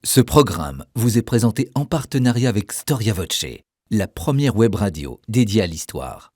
Ce programme vous est présenté en partenariat avec Storia Voce, la première web radio dédiée à l'histoire.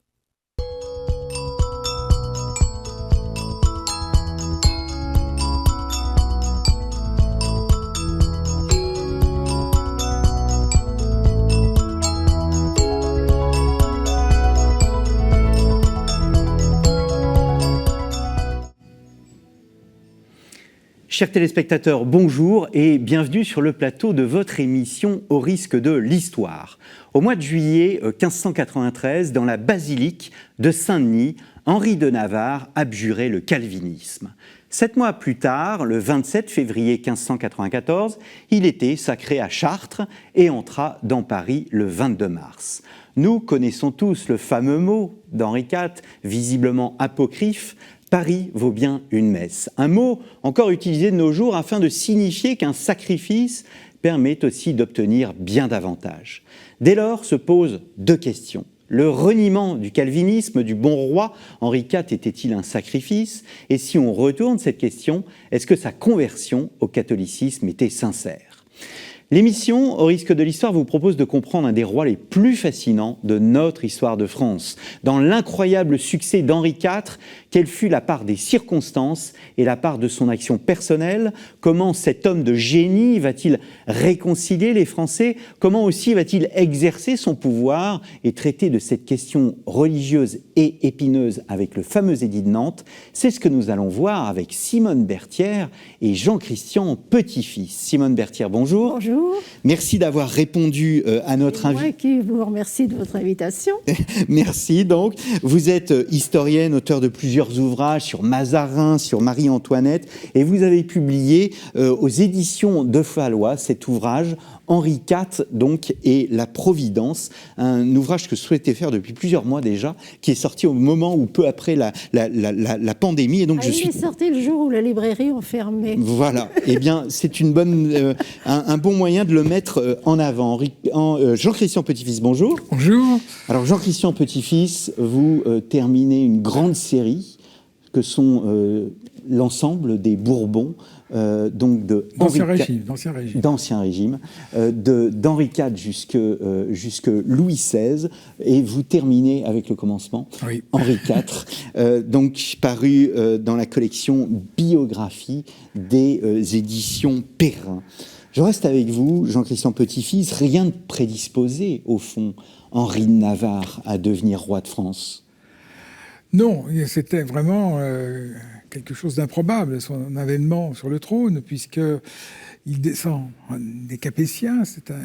Chers téléspectateurs, bonjour et bienvenue sur le plateau de votre émission Au risque de l'histoire. Au mois de juillet 1593, dans la basilique de Saint-Denis, Henri de Navarre abjurait le calvinisme. 7 mois plus tard, le 27 février 1594, il était sacré à Chartres et entra dans Paris le 22 mars. Nous connaissons tous le fameux mot d'Henri IV, visiblement apocryphe, « Paris vaut bien une messe ». Un mot encore utilisé de nos jours afin de signifier qu'un sacrifice permet aussi d'obtenir bien davantage. Dès lors se posent deux questions. Le reniement du calvinisme du bon roi Henri IV était-il un sacrifice? Et si on retourne cette question, est-ce que sa conversion au catholicisme était sincère? L'émission Au risque de l'histoire vous propose de comprendre un des rois les plus fascinants de notre histoire de France. Dans l'incroyable succès d'Henri IV, quelle fut la part des circonstances et la part de son action personnelle? Comment cet homme de génie va-t-il réconcilier les Français? Comment aussi va-t-il exercer son pouvoir et traiter de cette question religieuse et épineuse avec le fameux édit de Nantes? C'est ce que nous allons voir avec Simone Berthière et Jean-Christian Petit-Fils. Simone Berthière, bonjour. Bonjour. Merci d'avoir répondu à notre invitation. C'est moi qui vous remercie de votre invitation. Merci. Donc, vous êtes historienne, auteur de plusieurs ouvrages sur Mazarin, sur Marie-Antoinette, et vous avez publié aux éditions de Fallois cet ouvrage Henri IV, donc, et la Providence, un ouvrage que je souhaitais faire depuis plusieurs mois déjà, qui est sorti au moment où peu après la pandémie. Et donc il est sorti le jour où la librairie ont fermé. Voilà. Eh bien, c'est une bonne, un bon moyen de le mettre en avant. Jean-Christian Petit-Fils, bonjour. Bonjour. Alors, Jean-Christian Petit-Fils, vous terminez une grande série que sont l'ensemble des Bourbons, donc d'Ancien Régime, d'Henri IV jusque Louis XVI, et vous terminez avec le commencement, oui. Henri IV, donc paru dans la collection Biographie des éditions Perrin. Je reste avec vous, Jean-Christian Petit-Fils, rien ne prédisposait, au fond, Henri de Navarre à devenir roi de France. Non, c'était vraiment quelque chose d'improbable, son avènement sur le trône, puisqu'il descend des Capétiens,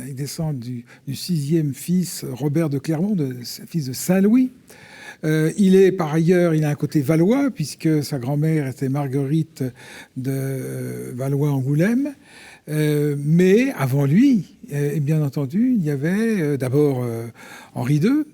il descend du 6e fils, Robert de Clermont, fils de Saint-Louis. Il est par ailleurs, il a un côté valois, puisque sa grand-mère était Marguerite de Valois-Angoulême. Mais avant lui, et bien entendu, il y avait d'abord Henri II,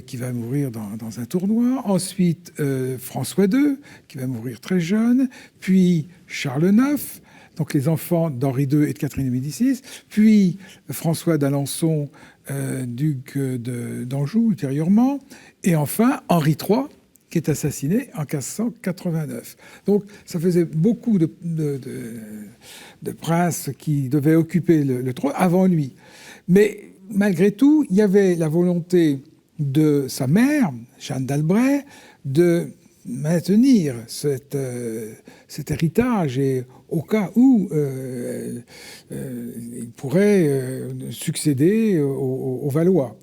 qui va mourir dans un tournoi. Ensuite, François II, qui va mourir très jeune. Puis Charles IX, donc les enfants d'Henri II et de Catherine de Médicis. Puis François d'Alençon, duc d'Anjou, ultérieurement. Et enfin, Henri III, qui est assassiné en 1589. Donc, ça faisait beaucoup de princes qui devaient occuper le trône avant lui. Mais malgré tout, il y avait la volonté de sa mère, Jeanne d'Albret, de maintenir cet héritage, et au cas où il pourrait succéder aux Valois.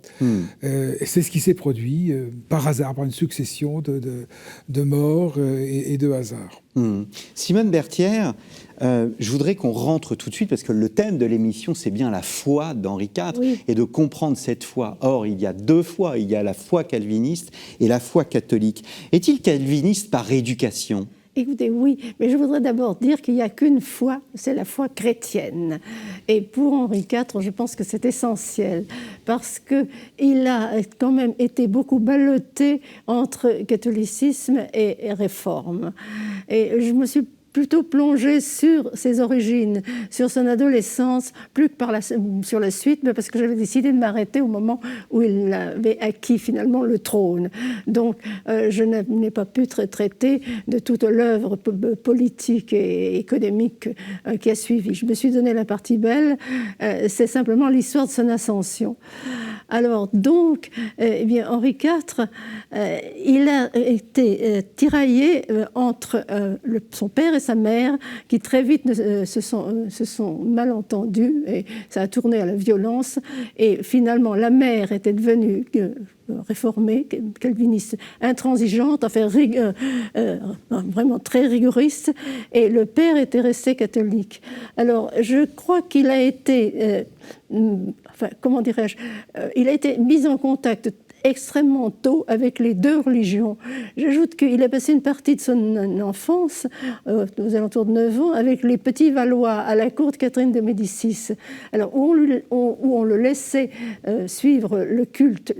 Et c'est ce qui s'est produit par hasard, par une succession de morts et de hasards. Simone Berthière, je voudrais qu'on rentre tout de suite, parce que le thème de l'émission, c'est bien la foi d'Henri IV, oui, et de comprendre cette foi. Or, il y a deux foi, il y a la foi calviniste et la foi catholique. Est-il calviniste par éducation ? Écoutez, oui, mais je voudrais d'abord dire qu'il n'y a qu'une foi, c'est la foi chrétienne. Et pour Henri IV, je pense que c'est essentiel, parce qu'il a quand même été beaucoup ballotté entre catholicisme et réforme. Et je me suis plutôt plongé sur ses origines, sur son adolescence, plus que sur la suite, mais parce que j'avais décidé de m'arrêter au moment où il avait acquis finalement le trône. Donc, je n'ai pas pu traiter de toute l'œuvre politique et économique qui a suivi. Je me suis donné la partie belle, c'est simplement l'histoire de son ascension. Alors, donc, eh bien, Henri IV, il a été tiraillé entre son père et sa mère, qui très vite se sont mal entendus, et ça a tourné à la violence. Et finalement, la mère était devenue réformée, calviniste, intransigeante, enfin vraiment très rigoriste, et le père était resté catholique. Alors, je crois qu'il a été, comment dirais-je, il a été mis en contact extrêmement tôt avec les deux religions. J'ajoute qu'il a passé une partie de son enfance, aux alentours de 9 ans, avec les petits Valois à la cour de Catherine de Médicis, alors où on le laissait suivre le culte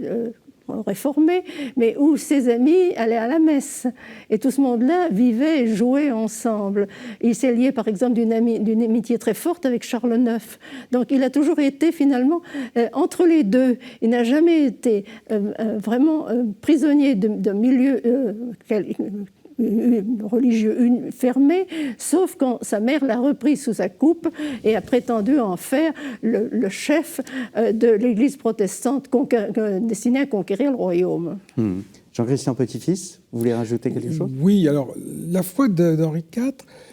réformé, mais où ses amis allaient à la messe. Et tout ce monde-là vivait et jouait ensemble. Il s'est lié, par exemple, d'une amitié très forte avec Charles IX. Donc, il a toujours été, finalement, entre les deux. Il n'a jamais été vraiment prisonnier d'un milieu religieux fermé, sauf quand sa mère l'a repris sous sa coupe et a prétendu en faire le chef de l'Église protestante destinée à conquérir le royaume. Jean-Christian Petit-Fils, vous voulez rajouter quelque chose? Oui, alors la foi d'Henri IV,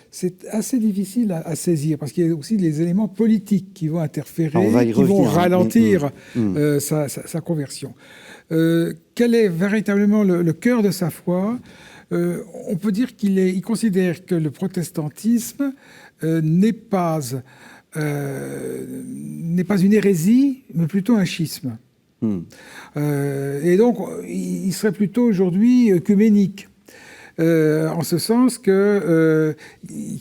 c'est assez difficile à saisir, parce qu'il y a aussi des éléments politiques qui vont interférer, qui vont ralentir sa conversion. Quel est véritablement le cœur de sa foi? On peut dire qu'il considère que le protestantisme n'est pas une hérésie, mais plutôt un schisme. Et donc, il serait plutôt aujourd'hui œcuménique. En ce sens qu'il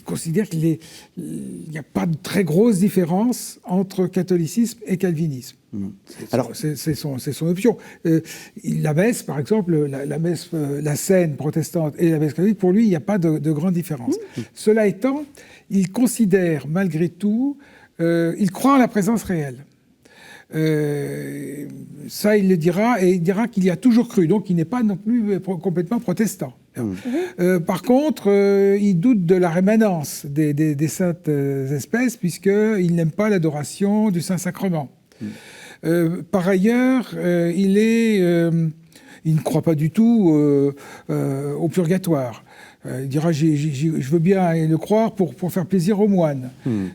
considère qu'il n'y a pas de très grosse différence entre catholicisme et calvinisme. Alors, c'est son option. La messe, par exemple, la scène protestante et la messe catholique, pour lui, il n'y a pas de grande différence. Cela étant, il considère malgré tout, il croit en la présence réelle. Ça, il le dira, et il dira qu'il y a toujours cru, donc il n'est pas non plus complètement protestant. Par contre, il doute de la rémanence des saintes espèces, puisqu'il n'aime pas l'adoration du Saint-Sacrement. Par ailleurs, il ne croit pas du tout au purgatoire. Il dira, je veux bien le croire pour faire plaisir aux moines.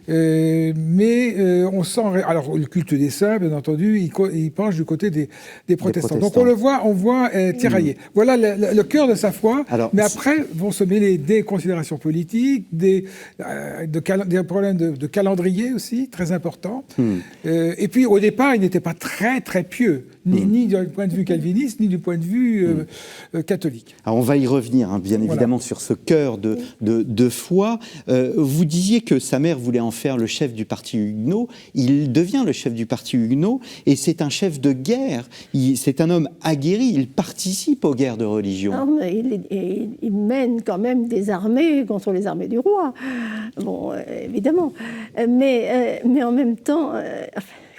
Mais on sent... Alors, le culte des saints, bien entendu, il penche du côté des protestants. Donc, on voit tirailler. Voilà le cœur de sa foi. Alors, mais après, vont se mêler des considérations politiques, des problèmes de calendrier aussi, très importants. Et puis, au départ, il n'était pas très, très pieux, ni du point de vue calviniste, ni du point de vue catholique. Alors, on va y revenir, bien évidemment, sur ce cœur de foi. Vous disiez que sa mère voulait en faire le chef du parti huguenot. Il devient le chef du parti huguenot, et c'est un chef de guerre. C'est un homme aguerri. Il participe aux guerres de religion. Non, il mène quand même des armées contre les armées du roi. Bon, évidemment. Mais en même temps...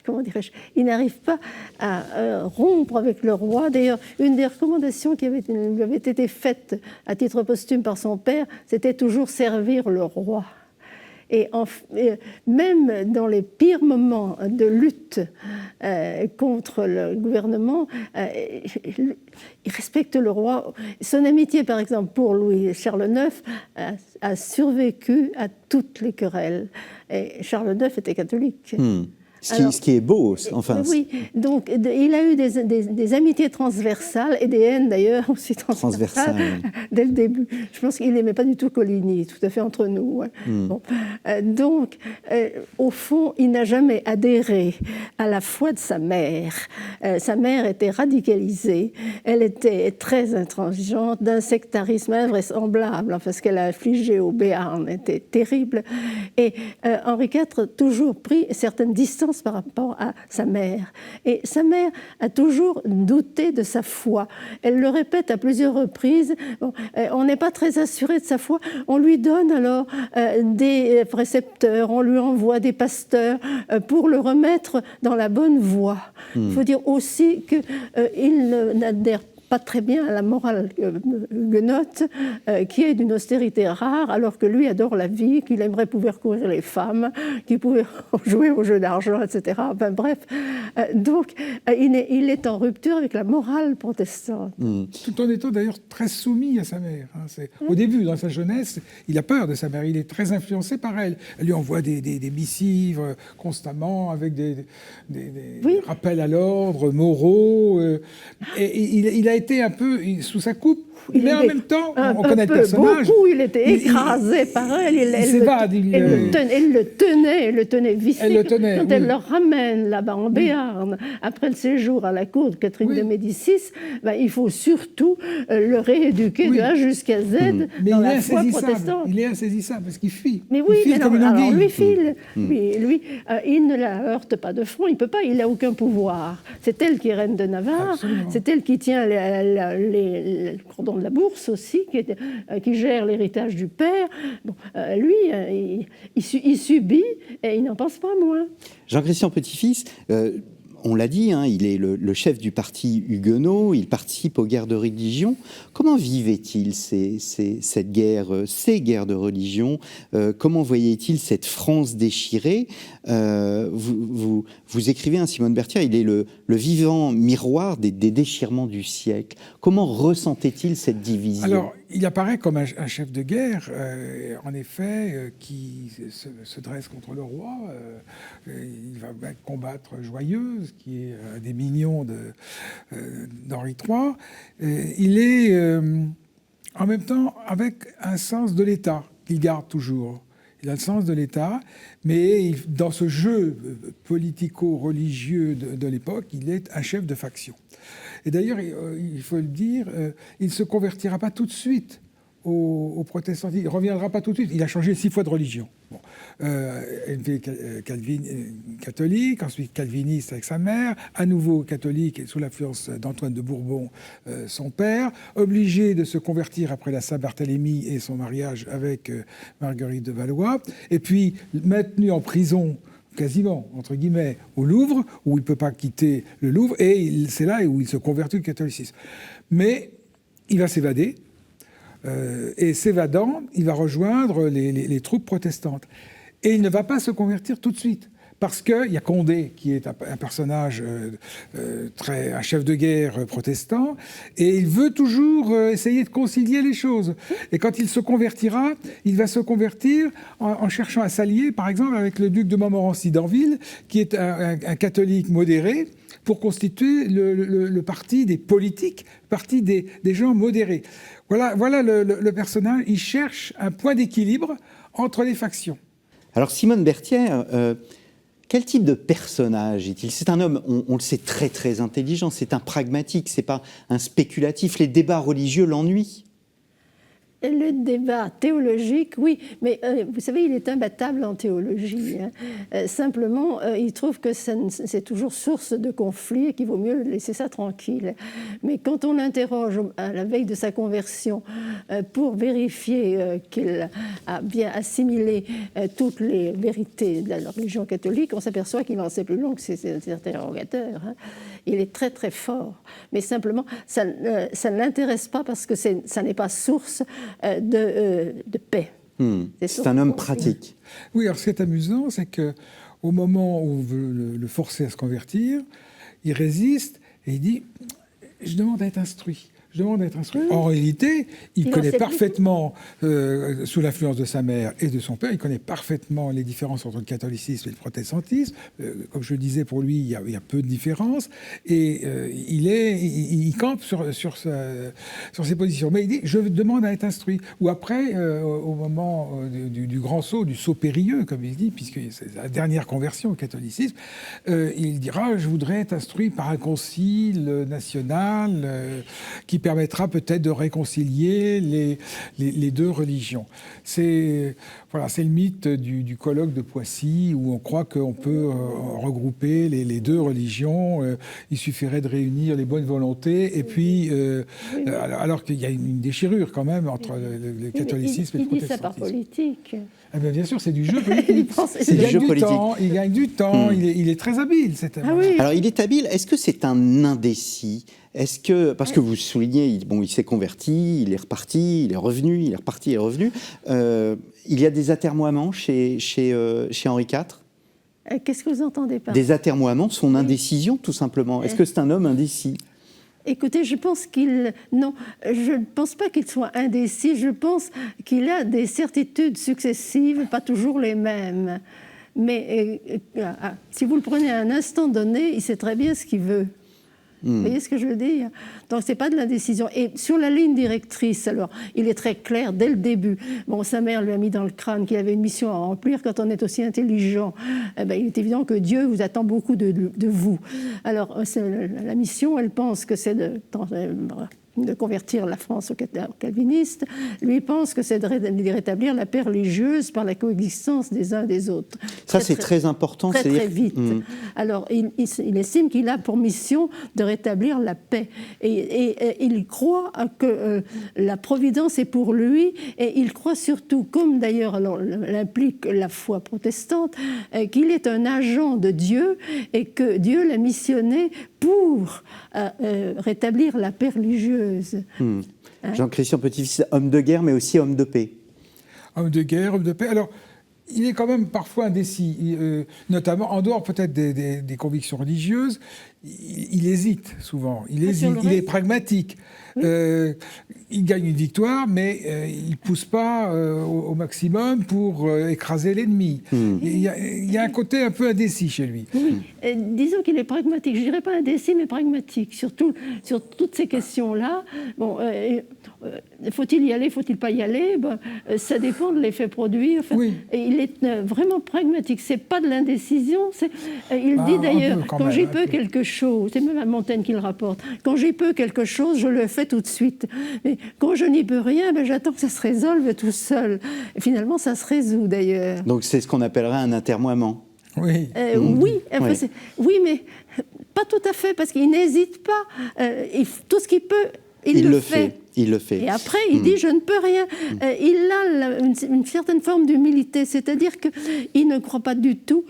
comment dirais-je, il n'arrive pas à rompre avec le roi. D'ailleurs, une des recommandations qui lui avait été faite à titre posthume par son père, c'était toujours servir le roi. Et même dans les pires moments de lutte contre le gouvernement, il respecte le roi. Son amitié, par exemple, pour Louis-Charles IX a survécu à toutes les querelles. Et Charles IX était catholique. Ce qui est beau, enfin. Oui, donc il a eu des amitiés transversales et des haines d'ailleurs aussi transversales dès le début. Je pense qu'il n'aimait pas du tout Coligny, tout à fait entre nous. Bon. Donc, au fond, il n'a jamais adhéré à la foi de sa mère. Sa mère était radicalisée, elle était très intransigeante, d'un sectarisme invraisemblable. Enfin, ce qu'elle a affligé au Béarn était terrible. Et Henri IV a toujours pris certaines distances protestance par rapport à sa mère. Et sa mère a toujours douté de sa foi. Elle le répète à plusieurs reprises. Bon, on n'est pas très assuré de sa foi. On lui donne alors des précepteurs, on lui envoie des pasteurs pour le remettre dans la bonne voie. Il faut dire aussi qu'il n'adhère pas très bien à la morale huguenote, qui est d'une austérité rare, alors que lui adore la vie, qu'il aimerait pouvoir courir les femmes, qu'il pouvait jouer au jeu d'argent, etc. Enfin, bref, donc il est en rupture avec la morale protestante. Tout en étant d'ailleurs très soumis à sa mère. Au début, dans sa jeunesse, il a peur de sa mère, il est très influencé par elle. Elle lui envoie des missives constamment, avec des rappels à l'ordre, moraux, et il a été un peu sous sa coupe, mais en même temps, on connaît le personnage. Beaucoup, il était écrasé par elle. Elle le tenait vissé. Quand elle le ramène là-bas en Béarn, après le séjour à la cour de Catherine de Médicis, il faut surtout le rééduquer de A jusqu'à Z dans la foi protestante. Il est insaisissable parce qu'il fuit. Mais oui, il file alors lui file. Lui, il ne la heurte pas de front, il ne peut pas, il n'a aucun pouvoir. C'est elle qui est reine de Navarre, c'est elle qui tient le cordon de la bourse aussi, qui gère l'héritage du père. Bon, lui, il subit et il n'en pense pas moins. Jean-Christian Petit-Fils, on l'a dit, il est le chef du parti huguenot, il participe aux guerres de religion. Comment vivait-il ces guerres de religion? Comment voyait-il cette France déchirée? Vous écrivez, Simone Berthier, il est le vivant miroir des déchirements du siècle. Comment ressentait-il cette division? Alors, il apparaît comme un chef de guerre, en effet, qui se dresse contre le roi. Il va combattre Joyeuse, qui est un des mignons d'Henri III. Il est en même temps avec un sens de l'État qu'il garde toujours. Il a le sens de l'État, mais dans ce jeu politico-religieux de l'époque, il est un chef de faction. Et d'ailleurs, il faut le dire, il ne se convertira pas tout de suite au protestantisme. Il ne reviendra pas tout de suite. Il a changé 6 fois de religion. Bon. Catholique, ensuite calviniste avec sa mère, à nouveau catholique sous l'influence d'Antoine de Bourbon, son père, obligé de se convertir après la Saint-Barthélemy et son mariage avec Marguerite de Valois, et puis maintenu en prison quasiment, entre guillemets, au Louvre, où il ne peut pas quitter le Louvre, et c'est là où il se convertit au catholicisme. Mais il va s'évader, et s'évadant, il va rejoindre les troupes protestantes. Et il ne va pas se convertir tout de suite, parce qu'il y a Condé, qui est un personnage un chef de guerre protestant, et il veut toujours essayer de concilier les choses. Et quand il se convertira, il va se convertir en cherchant à s'allier, par exemple, avec le duc de Montmorency d'Anville, qui est un catholique modéré, pour constituer le parti des politiques, parti des gens modérés. Voilà le personnage. Il cherche un point d'équilibre entre les factions. Alors Simone Berthier, quel type de personnage est-il? C'est un homme, on le sait, très très intelligent, c'est un pragmatique, c'est pas un spéculatif. Les débats religieux l'ennuient. Le débat théologique, oui, mais vous savez, il est imbattable en théologie. Simplement, il trouve que c'est toujours source de conflit et qu'il vaut mieux laisser ça tranquille. Mais quand on l'interroge à la veille de sa conversion pour vérifier qu'il a bien assimilé toutes les vérités de la religion catholique, on s'aperçoit qu'il en sait plus long que ses interrogateurs. Il est très très fort, mais simplement, ça ne l'intéresse pas parce que ça n'est pas source de paix. C'est un homme pratique. Oui, alors ce qui est amusant, c'est qu'au moment où on veut le forcer à se convertir, il résiste et il dit « je demande à être instruit ». En réalité, il connaît parfaitement, sous l'influence de sa mère et de son père, il connaît parfaitement les différences entre le catholicisme et le protestantisme. Comme je le disais, pour lui, il y a peu de différences. Et il campe sur ses positions. Mais il dit, je demande à être instruit. Ou après, au moment du grand saut, du saut périlleux, comme il dit, puisque c'est la dernière conversion au catholicisme, il dira, je voudrais être instruit par un concile national qui permettra peut-être de réconcilier les deux religions. C'est le mythe du colloque de Poissy, où on croit qu'on peut regrouper les deux religions. Il suffirait de réunir les bonnes volontés, et puis, alors qu'il y a une déchirure quand même entre le catholicisme et le protestantisme. Il dit ça par politique. Eh bien sûr, c'est du jeu politique. C'est du jeu politique. Il gagne du temps, il est très habile, cet homme. Ah oui. Alors, il est habile. Est-ce que c'est un indécis? Parce que vous soulignez, il s'est converti, il est reparti, il est revenu, il est reparti, il est revenu. Il y a des atermoiements chez Henri IV? Qu'est-ce que vous entendez par Des atermoiements, son indécision, tout simplement. Est-ce que c'est un homme indécis? Écoutez, je ne pense pas qu'il soit indécis, je pense qu'il a des certitudes successives, pas toujours les mêmes. Mais si vous le prenez à un instant donné, il sait très bien ce qu'il veut. Vous voyez ce que je veux dire? Donc, ce n'est pas de l'indécision. Et sur la ligne directrice, alors, il est très clair dès le début. Bon, sa mère lui a mis dans le crâne qu'il avait une mission à remplir. Quand on est aussi intelligent, il est évident que Dieu vous attend beaucoup de vous. Alors, la mission, elle pense que c'est de convertir la France aux calvinistes. Lui pense que c'est de rétablir la paix religieuse par la coexistence des uns des autres. Ça, c'est très important. Très vite. Alors, il estime qu'il a pour mission de rétablir la paix. Et il croit que la providence est pour lui, et il croit surtout, comme d'ailleurs l'implique la foi protestante, qu'il est un agent de Dieu et que Dieu l'a missionné pour rétablir la paix religieuse. Jean-Christian Petit-Fils, homme de guerre, mais aussi homme de paix. Homme de guerre, homme de paix. Alors, il est quand même parfois indécis, notamment en dehors peut-être des convictions religieuses. Il hésite souvent, il est pragmatique. Il gagne une victoire, mais il ne pousse pas au maximum pour écraser l'ennemi. Il y a un côté un peu indécis chez lui. Oui, disons qu'il est pragmatique. Je ne dirais pas indécis, mais pragmatique. Surtout sur toutes ces questions-là. Bon, faut-il y aller, faut-il pas y aller? Ça dépend de l'effet produit. Enfin, et il est vraiment pragmatique. C'est pas de l'indécision. Il dit d'ailleurs, quand j'y peux quelque chose, c'est même à Montaigne qu'il rapporte, quand j'y peux quelque chose, je le fais tout de suite. Mais quand je n'y peux rien, j'attends que ça se résolve tout seul. Et finalement, ça se résout d'ailleurs. Donc c'est ce qu'on appellerait un atermoiement. Oui. Oui, mais pas tout à fait, parce qu'il n'hésite pas. Tout ce qu'il peut, il le fait. Il le fait. Et après, il dit « je ne peux rien ». Il a une certaine forme d'humilité, c'est-à-dire qu'il ne croit pas du tout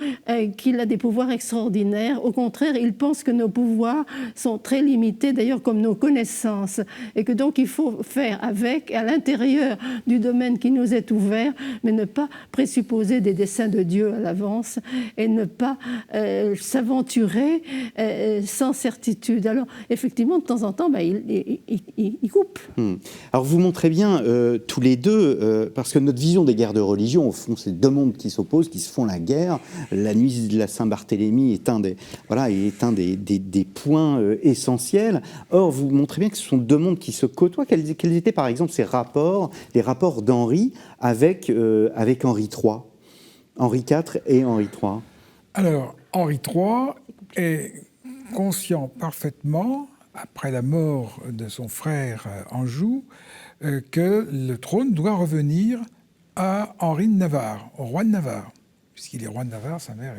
qu'il a des pouvoirs extraordinaires. Au contraire, il pense que nos pouvoirs sont très limités, d'ailleurs comme nos connaissances, et que donc il faut faire avec, à l'intérieur du domaine qui nous est ouvert, mais ne pas présupposer des desseins de Dieu à l'avance et ne pas s'aventurer sans certitude. Alors, effectivement, de temps en temps, il coupe. Alors vous montrez bien tous les deux, parce que notre vision des guerres de religion, au fond, c'est deux mondes qui s'opposent, qui se font la guerre. La nuit de la Saint-Barthélemy est un des points essentiels. Or, vous montrez bien que ce sont deux mondes qui se côtoient. Quels étaient par exemple les rapports d'Henri avec Henri III, Henri IV et Henri III? Alors, Henri III est conscient parfaitement, après la mort de son frère Anjou, que le trône doit revenir à Henri de Navarre, au roi de Navarre, puisqu'il est roi de Navarre, sa mère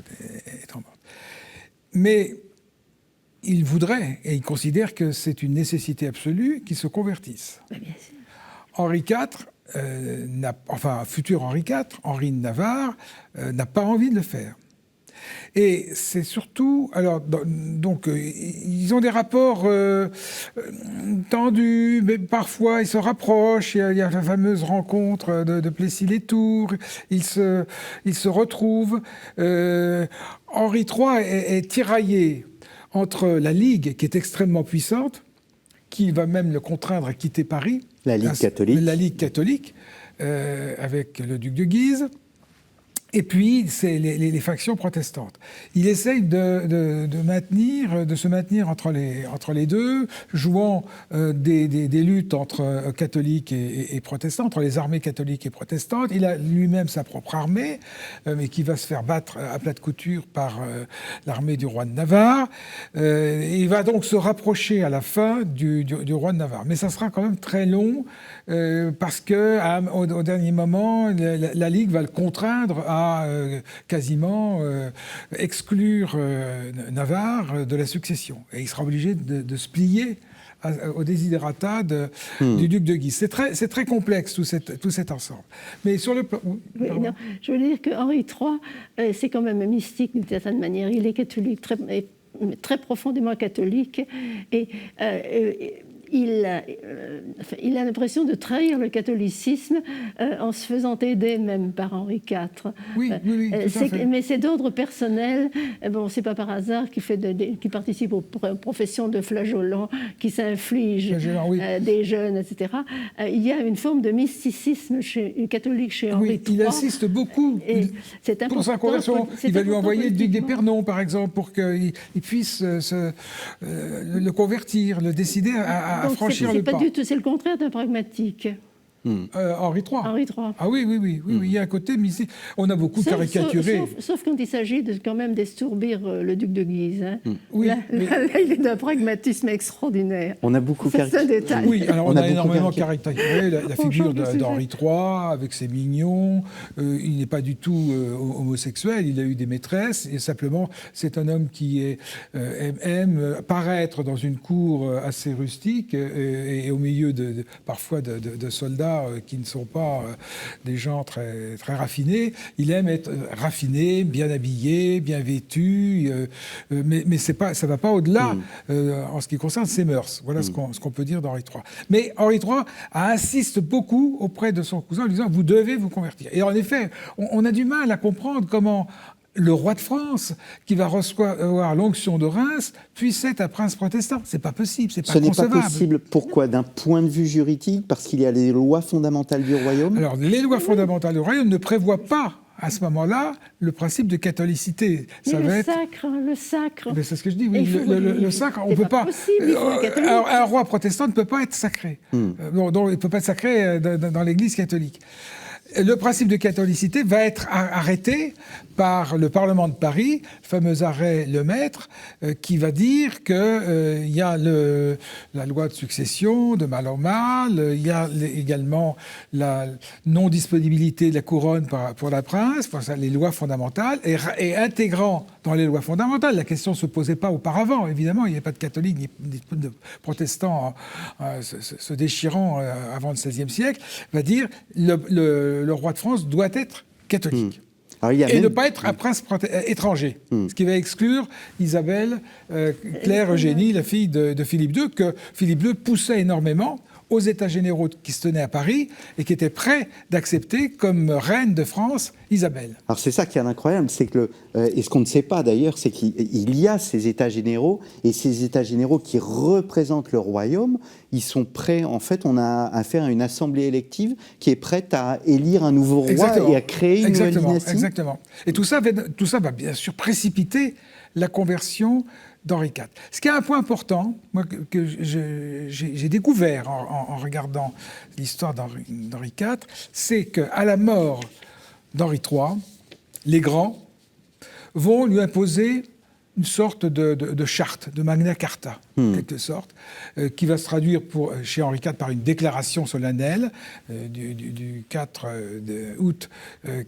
étant morte. Mais il voudrait, et il considère que c'est une nécessité absolue, qu'il se convertisse. Bien sûr. Henri IV, futur Henri IV, Henri de Navarre, n'a pas envie de le faire. Et c'est surtout, donc ils ont des rapports tendus, mais parfois ils se rapprochent. Il y a la fameuse rencontre de Plessis-les-Tours. Ils se retrouvent. Henri III est tiraillé entre la Ligue, qui est extrêmement puissante, qui va même le contraindre à quitter Paris. La Ligue catholique. La Ligue catholique, avec le duc de Guise. Et puis, c'est les factions protestantes. Il essaye de se maintenir entre les deux, jouant des luttes entre catholiques et protestants, entre les armées catholiques et protestantes. Il a lui-même sa propre armée, mais qui va se faire battre à plat de couture par l'armée du roi de Navarre. Il va donc se rapprocher à la fin du roi de Navarre. Mais ça sera quand même très long, parce qu'au dernier moment, la Ligue va le contraindre à quasiment exclure Navarre de la succession. Et il sera obligé de se plier au desiderata du duc de Guise. C'est très complexe, tout cet ensemble. Mais sur le plan... Oui, non, je veux dire que Henri III, c'est quand même un mystique d'une certaine manière. Il est catholique, très profondément catholique, et il a l'impression de trahir le catholicisme en se faisant aider même par Henri IV. Oui, tout à fait. Mais c'est d'ordre personnel. Bon, c'est pas par hasard qu'il participe aux professions de flageolants, qui s'inflige des jeunes, etc. Il y a une forme de mysticisme catholique chez Henri III. Il insiste beaucoup pour sa conversion. Il va lui envoyer le duc d'Épernon, par exemple, pour qu'il puisse le convertir, le décider à franchir le pas. C'est le contraire d'un pragmatique. Henri III. Henri III. Ah oui, il y a un côté mystique. On a beaucoup caricaturé. Sauf quand il s'agit quand même d'estourbir le duc de Guise. Hein. Oui, là, il est d'un pragmatisme extraordinaire. On a beaucoup caricaturé. Oui, alors on a énormément caricaturé la figure d'Henri III avec ses mignons. Il n'est pas du tout homosexuel, il a eu des maîtresses, et simplement, c'est un homme qui aime paraître dans une cour assez rustique et au milieu parfois de soldats qui ne sont pas des gens très, très raffinés. Il aime être raffiné, bien habillé, bien vêtu, mais ça ne va pas au-delà en ce qui concerne ses mœurs. Voilà ce qu'on peut dire d'Henri III. Mais Henri III insiste beaucoup auprès de son cousin en lui disant « vous devez vous convertir ». Et en effet, on a du mal à comprendre comment le roi de France, qui va recevoir l'onction de Reims, puisse être un prince protestant. C'est pas possible, c'est pas concevable. Ce n'est pas possible. Pourquoi ? D'un point de vue juridique, parce qu'il y a les lois fondamentales du royaume ? Alors, les lois fondamentales du royaume ne prévoient pas, à ce moment-là, le principe de catholicité. Mais le sacre... Mais c'est ce que je dis, oui. Le sacre, on ne peut pas... Un roi protestant ne peut pas être sacré. Donc, il ne peut pas être sacré dans l'Église catholique. Le principe de catholicité va être arrêté par le Parlement de Paris, le fameux arrêt Lemaître, qui va dire qu'il y a la loi de succession, de mal en mal, il y a également la non-disponibilité de la couronne pour la prince, les lois fondamentales, et intégrant dans les lois fondamentales, la question ne se posait pas auparavant, évidemment, il n'y avait pas de catholiques ni de protestants se déchirant avant le XVIe siècle, va dire le roi de France doit être catholique. Et ne pas être un prince étranger. Ce qui va exclure Isabelle Claire Eugénie, la fille de Philippe II, que Philippe II poussait énormément aux États généraux qui se tenaient à Paris et qui était prêt d'accepter comme reine de France Isabelle. Alors c'est ça qui est incroyable, c'est que et ce qu'on ne sait pas d'ailleurs, c'est qu'il y a ces États généraux, et ces États généraux qui représentent le royaume, ils sont prêts, en fait, on a affaire à une assemblée élective qui est prête à élire un nouveau roi et à créer une nouvelle dynastie. Exactement. Et tout ça va bien sûr précipiter la conversion d'Henri IV. Ce qui est un point important, moi, que j'ai découvert en regardant l'histoire d'Henri IV, c'est qu'à la mort d'Henri III, les grands vont lui imposer une sorte de charte, de Magna Carta, en quelque sorte, qui va se traduire chez Henri IV par une déclaration solennelle du 4 août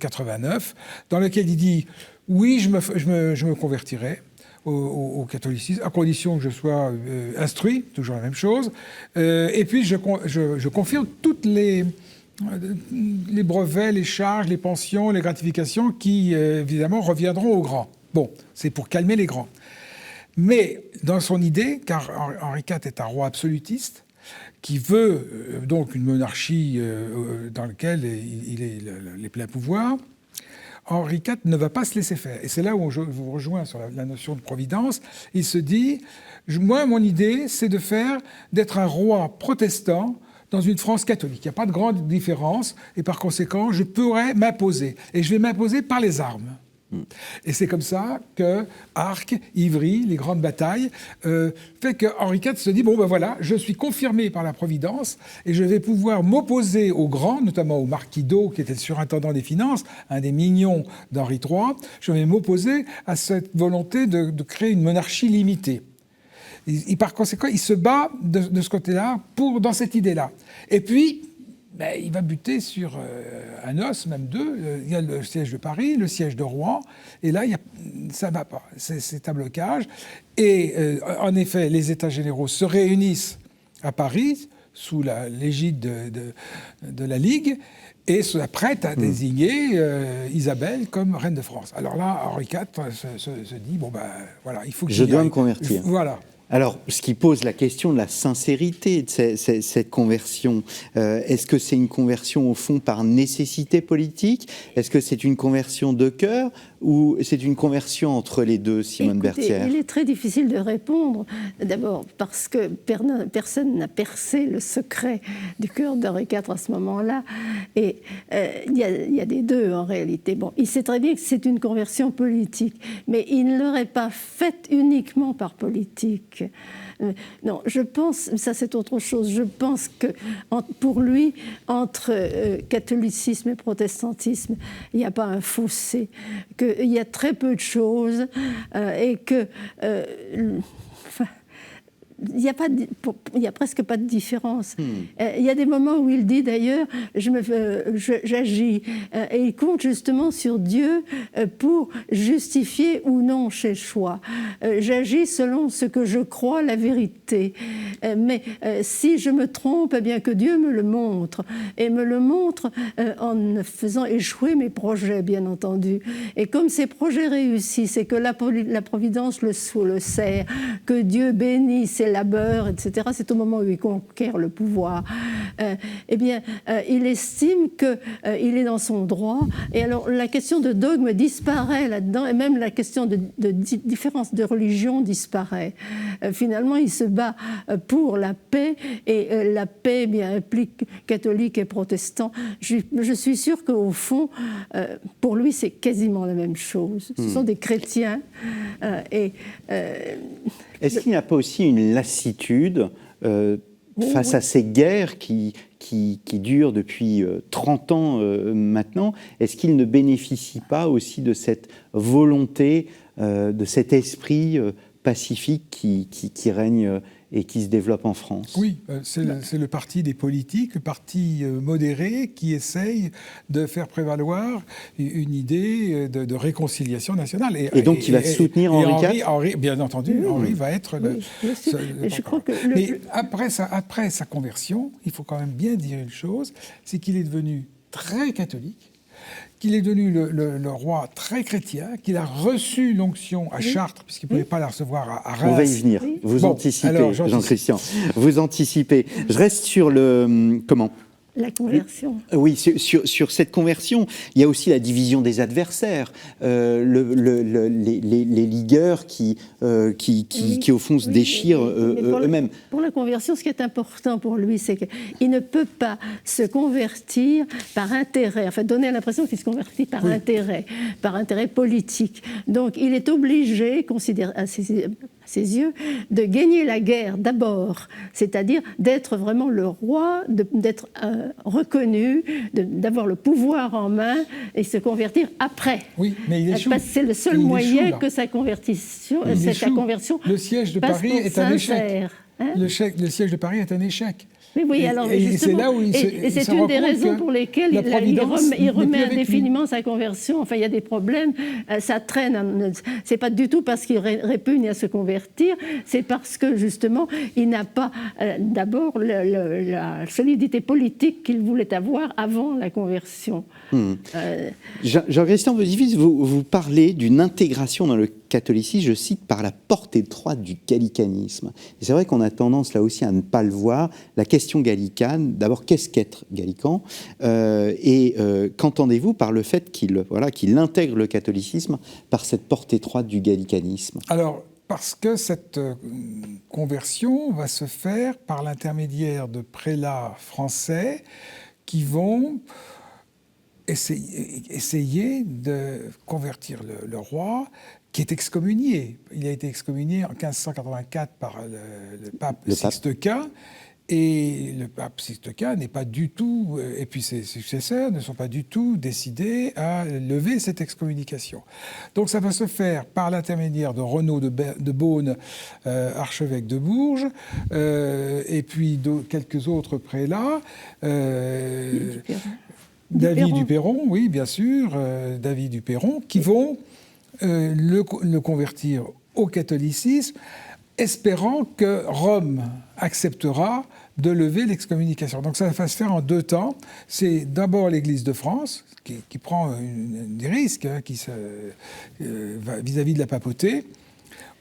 89, dans laquelle il dit « Oui, je me convertirai » au catholicisme, à condition que je sois instruit, toujours la même chose, et puis je confirme toutes les brevets, les charges, les pensions, les gratifications qui, évidemment, reviendront aux grands. Bon, c'est pour calmer les grands. Mais dans son idée, car Henri IV est un roi absolutiste, qui veut donc une monarchie dans laquelle il est les pleins pouvoirs, Henri IV ne va pas se laisser faire. Et c'est là où je vous rejoins sur la notion de providence. Il se dit, moi, mon idée, c'est d'être un roi protestant dans une France catholique. Il n'y a pas de grande différence, et par conséquent, je pourrais m'imposer. Et je vais m'imposer par les armes. Et c'est comme ça que Arques, Ivry, les grandes batailles, fait que Henri IV se dit, bon ben voilà, je suis confirmé par la Providence et je vais pouvoir m'opposer aux grands, notamment au marquis d'O, qui était le surintendant des finances, un des mignons d'Henri III, je vais m'opposer à cette volonté de créer une monarchie limitée. Et par conséquent, il se bat de ce côté-là dans cette idée-là. Et puis, il va buter sur un os, même deux. Il y a le siège de Paris, le siège de Rouen, et là, ça ne va pas. C'est un blocage. Et en effet, les États généraux se réunissent à Paris, sous l'égide de la Ligue, et s'apprêtent à désigner Isabelle comme reine de France. Alors là, Henri IV se dit, bon ben voilà, il faut que je dois me convertir. Voilà. Alors, ce qui pose la question de la sincérité de cette conversion, est-ce que c'est une conversion au fond par nécessité politique? Est-ce que c'est une conversion de cœur ou c'est une conversion entre les deux, Simone Berthière? Il est très difficile de répondre, d'abord parce que personne n'a percé le secret du cœur d'Henri IV à ce moment-là, et il y a des deux en réalité. Bon, il sait très bien que c'est une conversion politique, mais il ne l'aurait pas faite uniquement par politique. Non, je pense, ça c'est autre chose, je pense que pour lui, entre catholicisme et protestantisme, il n'y a pas un fossé, qu'il y a très peu de choses et que... il n'y a presque pas de différence. Il y a des moments où il dit d'ailleurs, j'agis, et il compte justement sur Dieu pour justifier ou non ses choix. J'agis selon ce que je crois la vérité. Mais si je me trompe, eh bien que Dieu me le montre. Et me le montre en faisant échouer mes projets, bien entendu. Et comme ces projets réussissent et que la Providence le sert, que Dieu bénit ses labeurs, etc., c'est au moment où il conquiert le pouvoir. Eh bien, il estime qu'il est dans son droit. Et alors, la question de dogme disparaît là-dedans, et même la question de différence de religion disparaît. Finalement, il se bat pour la paix, et la paix bien, implique catholique et protestant. Je suis sûre qu'au fond, pour lui, c'est quasiment la même chose. Ce sont des chrétiens. Est-ce qu'il n'y a pas aussi une lassitude face à ces guerres qui durent depuis 30 ans maintenant? Est-ce qu'il ne bénéficie pas aussi de cette volonté, de cet esprit pacifique qui règne et qui se développe en France? Oui, c'est le parti des politiques, le parti modéré qui essaye de faire prévaloir une idée de réconciliation nationale. Et donc, il va soutenir Henri IV? Bien entendu, Henri va être je crois que Mais après sa conversion, il faut quand même bien dire une chose, c'est qu'il est devenu très catholique, qu'il est devenu le roi très chrétien, qu'il a reçu l'onction à Chartres, puisqu'il ne pouvait pas la recevoir à Reims. On va y venir. Vous anticipez, Jean-Christian. Vous anticipez. Je reste sur le... Comment ? La conversion. Oui, sur cette conversion, il y a aussi la division des adversaires, les ligueurs qui au fond se déchirent eux-mêmes. Pour la conversion, ce qui est important pour lui, c'est qu'il ne peut pas se convertir par intérêt, enfin donner l'impression qu'il se convertit par intérêt politique. Donc il est obligé, à ses yeux, de gagner la guerre d'abord, c'est-à-dire d'être vraiment le roi, d'être reconnu, d'avoir le pouvoir en main et se convertir après. Oui, mais il échoue. Parce que c'est le seul moyen que sa conversion, le siège de Paris est un échec. Le siège de Paris est un échec. Oui, alors justement, c'est une des raisons pour lesquelles il remet indéfiniment sa conversion. Enfin, il y a des problèmes, ça traîne. C'est pas du tout parce qu'il répugne à se convertir, c'est parce que justement, il n'a pas d'abord la solidité politique qu'il voulait avoir avant la conversion. Jean-Christian Vosifis, vous parlez d'une intégration dans le catholicisme, je cite, par la porte étroite du gallicanisme. Et c'est vrai qu'on a tendance là aussi à ne pas le voir. La question gallicane, d'abord, qu'est-ce qu'être gallican qu'entendez-vous par le fait qu'il intègre le catholicisme par cette porte étroite du gallicanisme? Alors, parce que cette conversion va se faire par l'intermédiaire de prélats français qui vont essayer de convertir le roi, qui est excommunié. Il a été excommunié en 1584 par le pape Sixte Quint. Et le pape Sixte Quint n'est pas du tout, et puis ses successeurs ne sont pas du tout décidés à lever cette excommunication. Donc ça va se faire par l'intermédiaire de Renaud de Beaune, archevêque de Bourges, et puis quelques autres prélats. David du Perron, oui, bien sûr, David du Perron, qui vont le convertir au catholicisme, espérant que Rome acceptera de lever l'excommunication. Donc ça va se faire en 2 temps. C'est d'abord l'Église de France, qui prend des risques vis-à-vis de la papauté.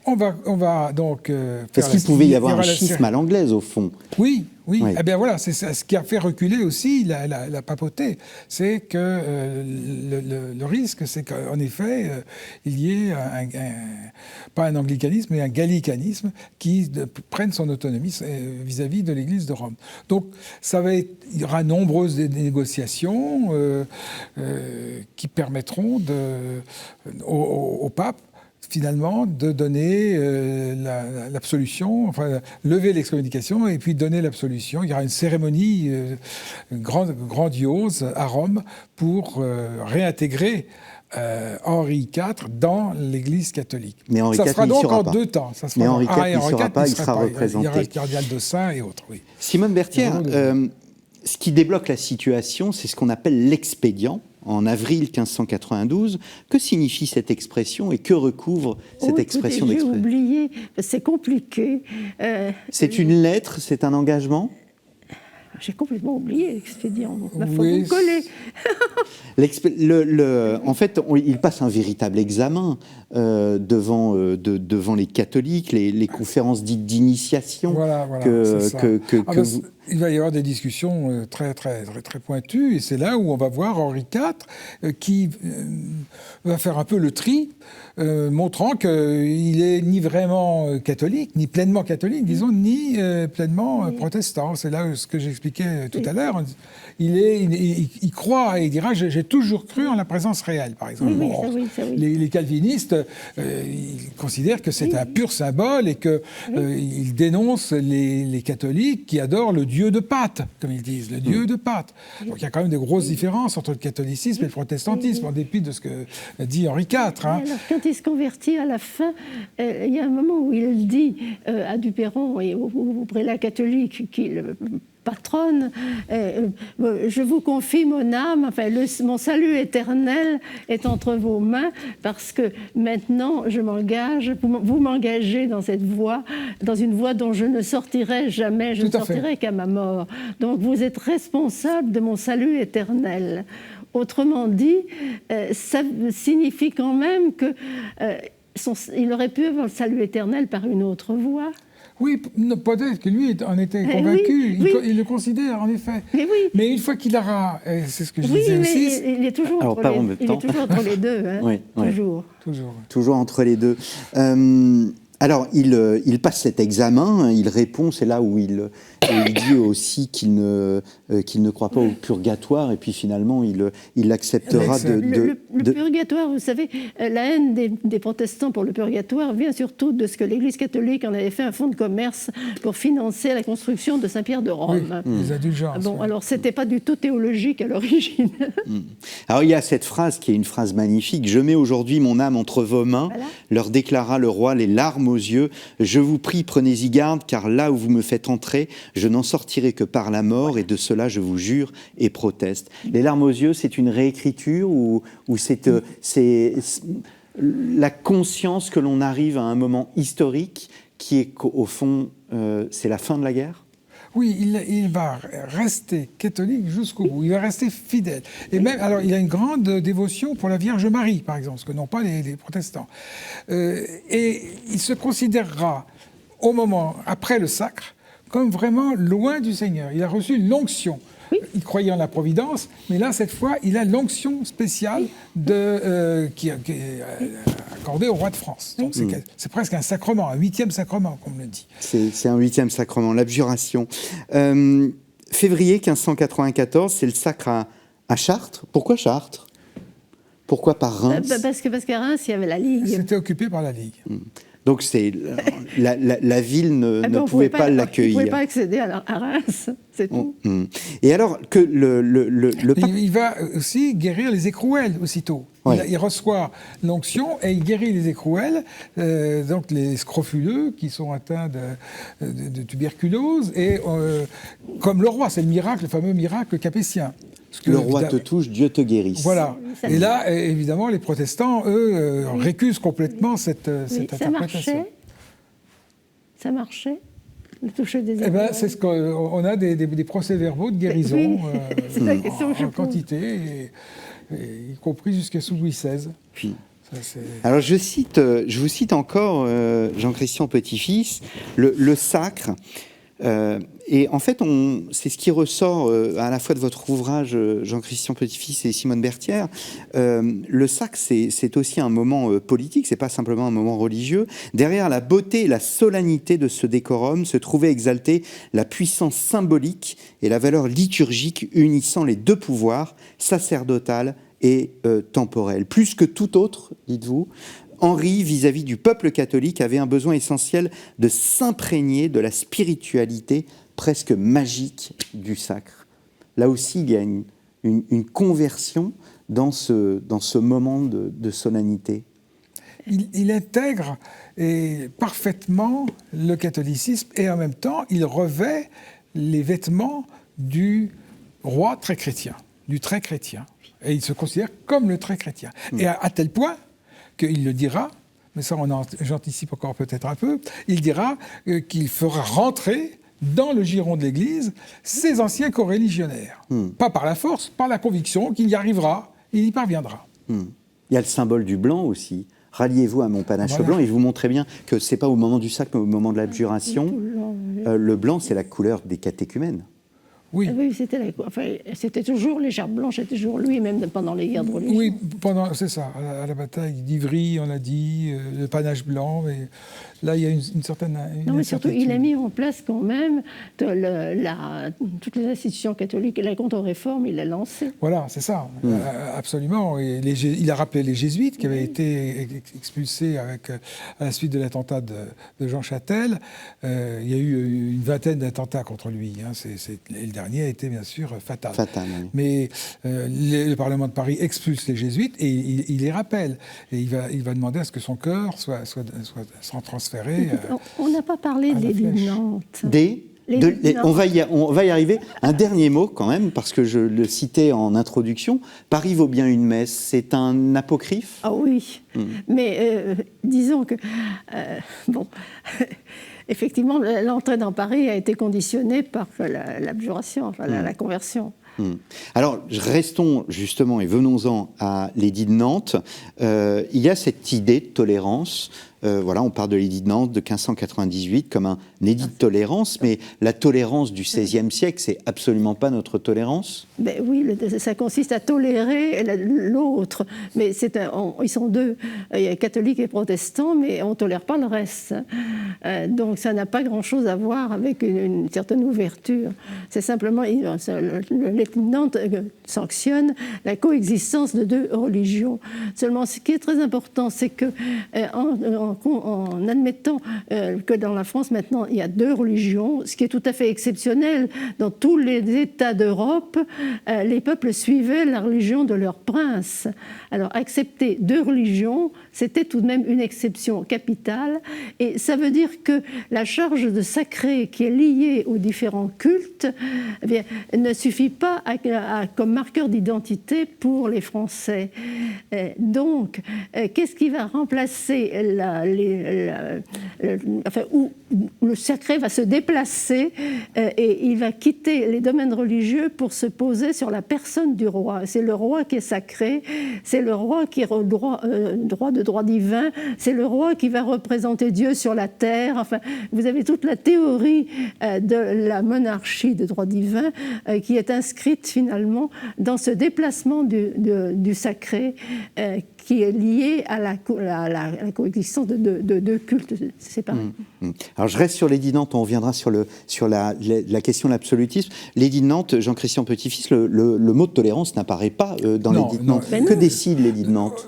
On va donc faire... Est-ce qu'il pouvait y avoir un schisme à l'anglaise, au fond? Oui. Eh bien voilà, c'est ce qui a fait reculer aussi la papauté. C'est que le risque, c'est qu'en effet, il y ait pas un anglicanisme, mais un gallicanisme qui prenne son autonomie vis-à-vis de l'Église de Rome. Donc il y aura nombreuses négociations qui permettront au pape finalement de donner l'absolution, enfin lever l'excommunication et puis donner l'absolution. Il y aura une cérémonie grandiose à Rome pour réintégrer Henri IV dans l'Église catholique. Mais Henri ça IV, sera donc en pas. 2 temps. Mais Henri IV, il ne sera pas, il sera représenté. Il y aura le cardinal de Saint et autres, oui. Simone Berthière, ce qui débloque la situation, c'est ce qu'on appelle l'expédient. En avril 1592, que signifie cette expression et que recouvre cette expression d'expression? J'ai oublié, c'est compliqué. C'est une lettre, c'est un engagement? J'ai complètement oublié l'expédient. Il faut Oui. vous coller. En fait, il passe un véritable examen devant les catholiques, les conférences dites d'initiation. Voilà, il va y avoir des discussions très pointues, et c'est là où on va voir Henri IV qui va faire un peu le tri, montrant qu'il n'est ni vraiment catholique, ni pleinement catholique, disons, ni pleinement protestant. C'est là ce que j'expliquais tout à l'heure. Il croit, et il dira « j'ai toujours cru en la présence réelle », par exemple. Oui, ça, oui. Les calvinistes, ils considèrent que c'est un pur symbole et qu'ils dénoncent les catholiques qui adorent le Dieu de Pâques, comme ils disent, le Dieu de Pâques. Donc il y a quand même de grosses différences entre le catholicisme et le protestantisme, en dépit de ce que dit Henri IV. Hein. Alors, quand il se convertit à la fin, il y a un moment où il dit à Duperron et au prélat catholique qui le patronne, je vous confie mon âme, enfin, mon salut éternel est entre vos mains, parce que maintenant je m'engage, vous m'engagez dans cette voie, dans une voie dont je ne sortirai jamais, je ne sortirai qu'à ma mort. Donc vous êtes responsable de mon salut éternel. Autrement dit, ça signifie quand même que il aurait pu avoir le salut éternel par une autre voie. Oui, peut-être que lui en était convaincu, il le considère en effet. Mais une fois qu'il aura, c'est ce que je disais aussi... il est toujours entre les deux, hein, toujours entre les deux. Alors, il passe cet examen, il répond, c'est là où il dit aussi qu'il ne croit pas au purgatoire, et puis finalement, il acceptera Le purgatoire, vous savez, la haine des protestants pour le purgatoire vient surtout de ce que l'Église catholique en avait fait un fonds de commerce pour financer la construction de Saint-Pierre de Rome. Oui, les indulgences. Bon, alors, c'était pas du tout théologique à l'origine. Alors, il y a cette phrase qui est une phrase magnifique. « Je mets aujourd'hui mon âme entre vos mains, leur déclara le roi, les larmes aux yeux. Je vous prie, prenez-y garde, car là où vous me faites entrer, je n'en sortirai que par la mort, et de cela je vous jure et proteste. » Les larmes aux yeux, c'est une réécriture ou c'est la conscience que l'on arrive à un moment historique qui est qu'au fond, c'est la fin de la guerre? Oui, il va rester catholique jusqu'au bout. Il va rester fidèle. Et même, alors, il a une grande dévotion pour la Vierge Marie, par exemple, ce que n'ont pas les protestants. Et il se considérera, au moment après le sacre, comme vraiment loin du Seigneur. Il a reçu l'onction. il croyait en la providence, mais là, cette fois, il a l'onction spéciale qui est accordée au roi de France. Donc c'est presque un sacrement, un 8e sacrement, comme on le dit. C'est un 8e sacrement, l'abjuration. Février 1594, c'est le sacre à Chartres. Pourquoi Chartres? Pourquoi pas Reims? Parce qu'à Reims, il y avait la Ligue. C'était occupé par la Ligue. Donc la ville ne pouvait pas l'accueillir. On ne pouvait pas accéder à Reims, c'est tout. Et alors que le pape... Il va aussi guérir les écrouelles aussitôt. Ouais. Il reçoit l'onction et il guérit les écrouelles, donc les scrofuleux qui sont atteints de tuberculose. Et comme le roi, c'est le miracle, le fameux miracle capétien. Le roi te touche, Dieu te guérisse. Voilà. Et là, évidemment, les protestants, eux, récusent complètement cette interprétation. Ça marchait le toucher des épreuves. Eh ben, c'est ce qu'on a des procès-verbaux de guérison en quantité, y compris jusqu'à sous Louis XVI. Alors je vous cite encore Jean-Christian Petit-Fils, le sacre. Et en fait, c'est ce qui ressort à la fois de votre ouvrage Jean-Christian Petit-Fils et Simone Berthière. Le sacre, c'est aussi un moment politique, c'est pas simplement un moment religieux. Derrière la beauté et la solennité de ce décorum se trouvait exaltée la puissance symbolique et la valeur liturgique unissant les deux pouvoirs, sacerdotal et temporel. Plus que tout autre, dites-vous, Henri, vis-à-vis du peuple catholique, avait un besoin essentiel de s'imprégner de la spiritualité presque magique du sacre. Là aussi, il y a une conversion dans ce moment de solennité. Il intègre parfaitement le catholicisme et en même temps, il revêt les vêtements du roi très chrétien, du très chrétien. Et il se considère comme le très chrétien. Et à tel point qu'il le dira, mais ça j'anticipe encore peut-être un peu, il dira qu'il fera rentrer dans le giron de l'Église ses anciens coreligionnaires. Pas par la force, par la conviction qu'il y arrivera, il y parviendra. Il y a le symbole du blanc aussi. Ralliez-vous à mon panache blanc, et je vous montrais bien que ce n'est pas au moment du sacre, mais au moment de l'abjuration. Le blanc, c'est la couleur des catéchumènes. Oui, c'était toujours l'écharpe blanche, c'était toujours lui, même pendant les guerres de religion. Oui, c'est ça, à la bataille d'Ivry, on a dit, le panache blanc, mais là, il y a une certaine... Non, mais surtout, il a mis en place quand même toutes les institutions catholiques et la contre-réforme, il l'a lancé. Voilà, c'est ça, absolument. Et il a rappelé les jésuites qui avaient été expulsés à la suite de l'attentat de Jean Châtel. Il y a eu une vingtaine d'attentats contre lui, et le dernier a été bien sûr fatal. Oui. Mais le Parlement de Paris expulse les jésuites et il les rappelle. Et il va demander à ce que son cœur soit transféré. On n'a pas parlé des l'édit de Nantes. On va y arriver. Un dernier mot quand même, parce que je le citais en introduction. Paris vaut bien une messe. C'est un apocryphe? Ah oui, mais disons que... Effectivement, l'entrée dans Paris a été conditionnée par l'abjuration, la conversion. Alors, restons justement et venons-en à l'édit de Nantes. Il y a cette idée de tolérance. On parle de l'édit de Nantes de 1598 comme un édit de tolérance, mais la tolérance du XVIe siècle, c'est absolument pas notre tolérance. Oui, ça consiste à tolérer l'autre, mais ils sont deux, catholiques et protestants, mais on ne tolère pas le reste. Donc ça n'a pas grand-chose à voir avec une certaine ouverture. C'est simplement, l'édit de Nantes sanctionne la coexistence de deux religions. Seulement, ce qui est très important, c'est que en admettant que dans la France, maintenant, il y a deux religions, ce qui est tout à fait exceptionnel. Dans tous les États d'Europe, les peuples suivaient la religion de leur prince. Alors, accepter deux religions, c'était tout de même une exception capitale. Et ça veut dire que la charge de sacré qui est liée aux différents cultes ne suffit pas comme marqueur d'identité pour les Français. Donc, qu'est-ce qui va remplacer où le sacré va se déplacer et il va quitter les domaines religieux pour se poser sur la personne du roi. C'est le roi qui est sacré, c'est le roi qui est droit de droit divin, c'est le roi qui va représenter Dieu sur la terre. Enfin, vous avez toute la théorie de la monarchie de droit divin qui est inscrite s'inscrite finalement dans ce déplacement du sacré qui est lié à la coexistence de deux cultes séparés. Alors je reste sur l'édit de Nantes, on reviendra sur la question de l'absolutisme. L'édit de Nantes, Jean-Christian Petit-Fils, le mot de tolérance n'apparaît pas dans l'édit de Nantes. Que décide l'édit de Nantes ?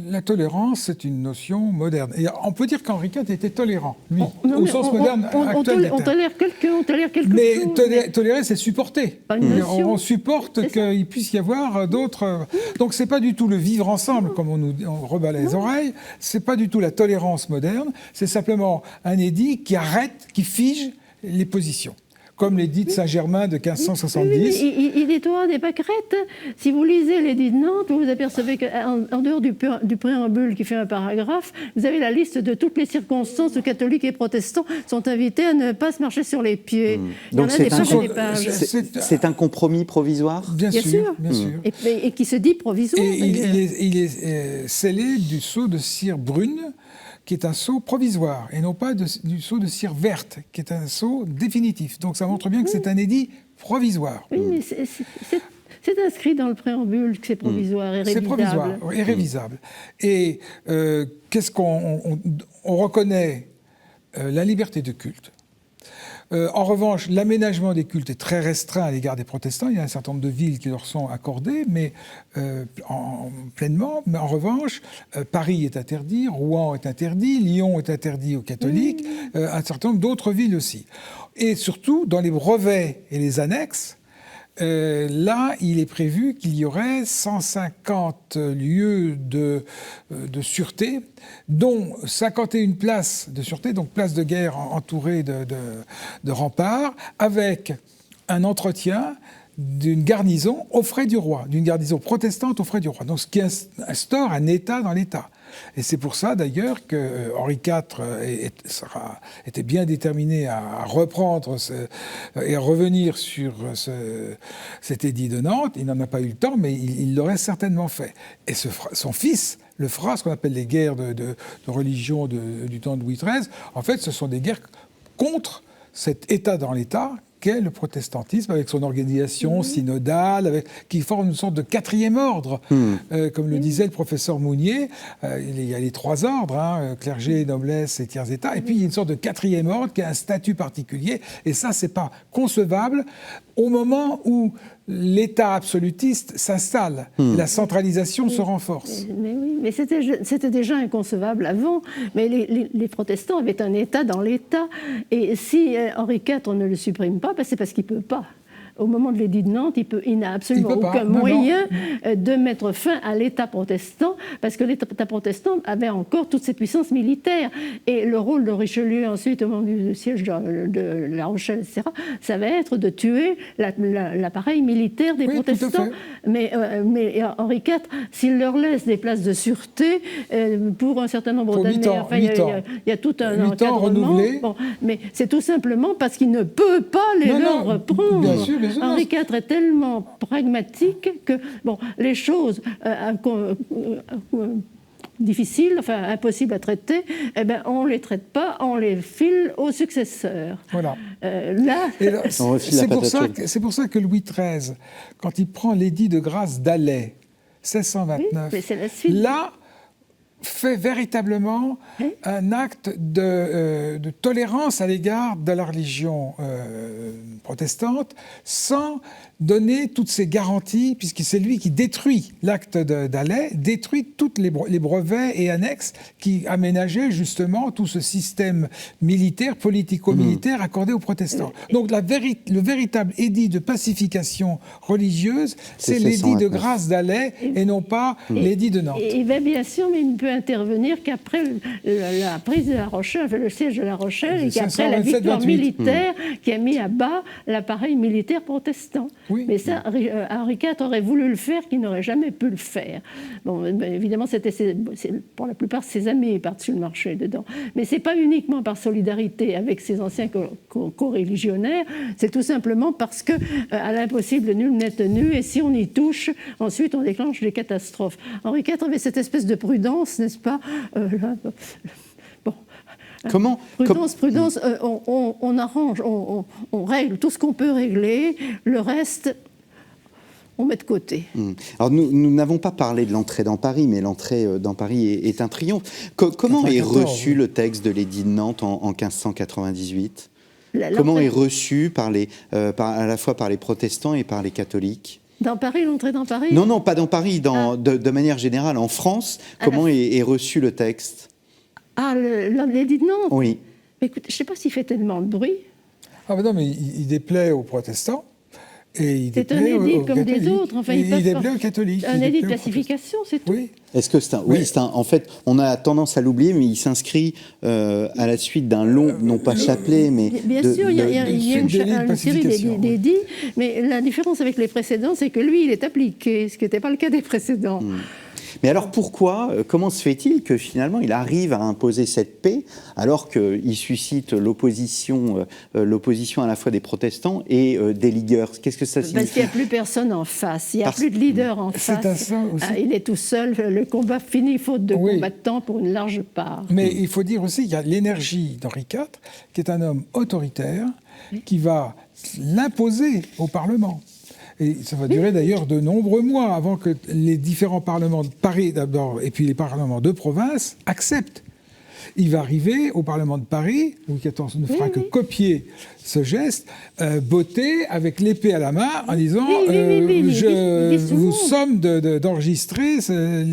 La tolérance, c'est une notion moderne. Et on peut dire qu'Henri IV était tolérant, lui, au sens moderne actuel. On tolère quelqu'un, on tolère quelque mais chose. Mais tolérer, c'est supporter. On supporte qu'il puisse y avoir d'autres... Donc c'est pas du tout le vivre ensemble, comme on rebat les oreilles, c'est pas du tout la tolérance moderne, c'est simplement un édit qui arrête, qui fige les positions. Comme l'édit de Saint-Germain de 1570. Il est droit des pâquerettes. Si vous lisez l'édit de Nantes, vous vous apercevez qu'en dehors du préambule qui fait un paragraphe, vous avez la liste de toutes les circonstances où catholiques et protestants sont invités à ne pas se marcher sur les pieds. Donc c'est un compromis provisoire ? Bien sûr. Et qui se dit provisoire. Et il est scellé du sceau de cire brune, qui est un sceau provisoire, et non pas du sceau de cire verte, qui est un sceau définitif. Donc ça montre bien que c'est un édit provisoire. Oui, mais c'est inscrit dans le préambule que c'est provisoire et révisable. C'est provisoire et révisable. Et qu'est-ce qu'on reconnaît la liberté de culte. En revanche, l'aménagement des cultes est très restreint à l'égard des protestants. Il y a un certain nombre de villes qui leur sont accordées, mais pleinement. Mais en revanche, Paris est interdit, Rouen est interdit, Lyon est interdit aux catholiques, un certain nombre d'autres villes aussi. Et surtout, dans les brevets et les annexes, là, il est prévu qu'il y aurait 150 lieux de sûreté, dont 51 places de sûreté, donc places de guerre entourées de remparts, avec un entretien d'une garnison aux frais du roi, d'une garnison protestante aux frais du roi. Donc ce qui instaure un État dans l'État. Et c'est pour ça d'ailleurs que Henri IV était bien déterminé à reprendre et à revenir sur cet édit de Nantes. Il n'en a pas eu le temps, mais il l'aurait certainement fait. Et son fils le fera, ce qu'on appelle les guerres de religion du temps de Louis XIII. En fait, ce sont des guerres contre cet État dans l'État qu'est le protestantisme, avec son organisation synodale, qui forme une sorte de quatrième ordre. Comme le disait le professeur Mounier, il y a les trois ordres, clergé, noblesse et tiers état, et puis il y a une sorte de quatrième ordre qui a un statut particulier, et ça, c'est pas concevable au moment où l'État absolutiste s'installe, la centralisation se renforce. Mais oui, mais c'était déjà inconcevable avant. Mais les protestants avaient un État dans l'État. Et si Henri IV ne le supprime pas, c'est parce qu'il ne peut pas. Au moment de l'édit de Nantes, il n'a absolument aucun moyen de mettre fin à l'État protestant, parce que l'État protestant avait encore toute ses puissances militaires. Et le rôle de Richelieu, ensuite, au moment du siège de La Rochelle, etc., ça va être de tuer l'appareil militaire des protestants. Mais Henri IV, s'il leur laisse des places de sûreté pour un certain nombre d'années, il y a tout un encadrement. Mais c'est tout simplement parce qu'il ne peut pas leur reprendre. Bien sûr. Henri IV est tellement pragmatique que les choses difficiles, impossibles à traiter, on ne les traite pas, on les file aux successeurs. Voilà. C'est pour ça que Louis XIII, quand il prend l'édit de grâce d'Alais, 1629, là, fait véritablement un acte de tolérance à l'égard de la religion protestante, sans donner toutes ces garanties, puisque c'est lui qui détruit l'acte d'Alais, détruit tous les brevets et annexes qui aménageaient justement tout ce système militaire, politico-militaire accordé aux protestants. Donc le véritable édit de pacification religieuse, c'est l'édit de grâce d'Alais et non pas l'édit de Nantes. Et bien sûr, mais il ne peut intervenir qu'après la prise de La Rochelle, le siège de La Rochelle, et qu'après la victoire militaire qui a mis à bas l'appareil militaire protestant. Oui. Mais ça, Henri IV aurait voulu le faire, qu'il n'aurait jamais pu le faire. Évidemment, pour la plupart, ses amis par-dessus le marché dedans. Mais ce n'est pas uniquement par solidarité avec ses anciens co-religionnaires, c'est tout simplement parce que à l'impossible, nul n'est tenu, et si on y touche, ensuite on déclenche des catastrophes. Henri IV avait cette espèce de prudence, n'est-ce pas Prudence, on arrange, on règle tout ce qu'on peut régler, le reste, on met de côté. Alors nous n'avons pas parlé de l'entrée dans Paris, mais l'entrée dans Paris est un triomphe. Comment est reçu le texte de l'édit de Nantes en 1598 ? Comment est reçu à la fois par les protestants et par les catholiques ? Dans Paris, l'entrée dans Paris ? Non, pas dans Paris, de manière générale. En France, comment est reçu le texte ? L'édit de Nantes ? Oui. Mais écoute, je ne sais pas s'il fait tellement de bruit. Ah ben non, mais il déplaît aux protestants. C'est un édit comme des autres. Enfin, il déplaît aux catholiques. Un édit de pacification, c'est tout. Oui. Est-ce que en fait, on a tendance à l'oublier, mais il s'inscrit à la suite d'un long, non pas chapelet, mais bien sûr, il y a une série d'édits, mais la différence avec les précédents, c'est que lui, il est appliqué, ce qui n'était pas le cas des précédents. Mais alors comment se fait-il que finalement il arrive à imposer cette paix alors qu'il suscite l'opposition à la fois des protestants et des ligueurs ? Qu'est-ce que ça signifie ? Parce qu'il n'y a plus personne en face, il n'y a plus de leader en face. Il est tout seul, le combat finit faute de combattants pour une large part. Mais il faut dire aussi qu'il y a l'énergie d'Henri IV, qui est un homme autoritaire, qui va l'imposer au Parlement. Et ça va durer d'ailleurs de nombreux mois avant que les différents parlements de Paris d'abord et puis les parlements de province acceptent. Il va arriver au Parlement de Paris, Louis XIV ne fera que copier ce geste, botter avec l'épée à la main en disant vous sommes d'enregistrer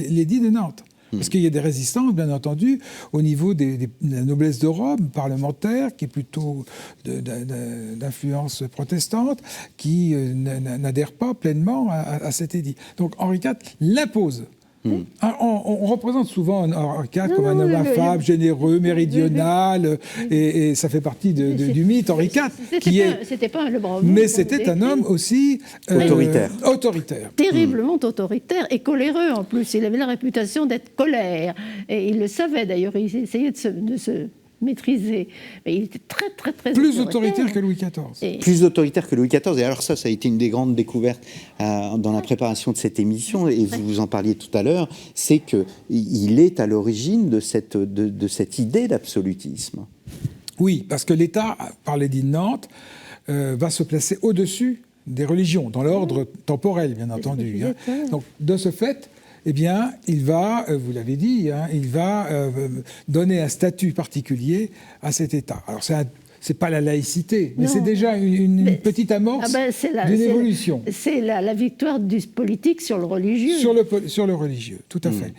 l'édit de Nantes. Parce qu'il y a des résistances, bien entendu, au niveau de la noblesse de Rome, parlementaire, qui est plutôt d'influence protestante, qui n'adhère pas pleinement à cet édit. Donc Henri IV l'impose. On représente souvent Henri IV comme un homme affable, généreux, méridional, et ça fait partie du mythe Henri IV. C'était pas le bravo. Mais c'était un homme aussi autoritaire. Terriblement autoritaire et coléreux en plus. Il avait la réputation d'être colère. Et il le savait d'ailleurs. Il essayait de se maîtriser. Mais il était très, très, très plus autoritaire que Louis XIV. Plus autoritaire que Louis XIV. Et alors ça a été une des grandes découvertes dans la préparation de cette émission, et vous en parliez tout à l'heure, c'est qu'il est à l'origine de cette idée d'absolutisme. Oui, parce que l'État, par l'édit de Nantes, va se placer au-dessus des religions, dans l'ordre temporel, bien entendu. Donc, de ce fait, eh bien, il va, vous l'avez dit, il va donner un statut particulier à cet État. Alors, c'est pas la laïcité, mais c'est déjà une petite amorce d'une évolution. C'est la victoire du politique sur le religieux. Sur le religieux, tout à fait.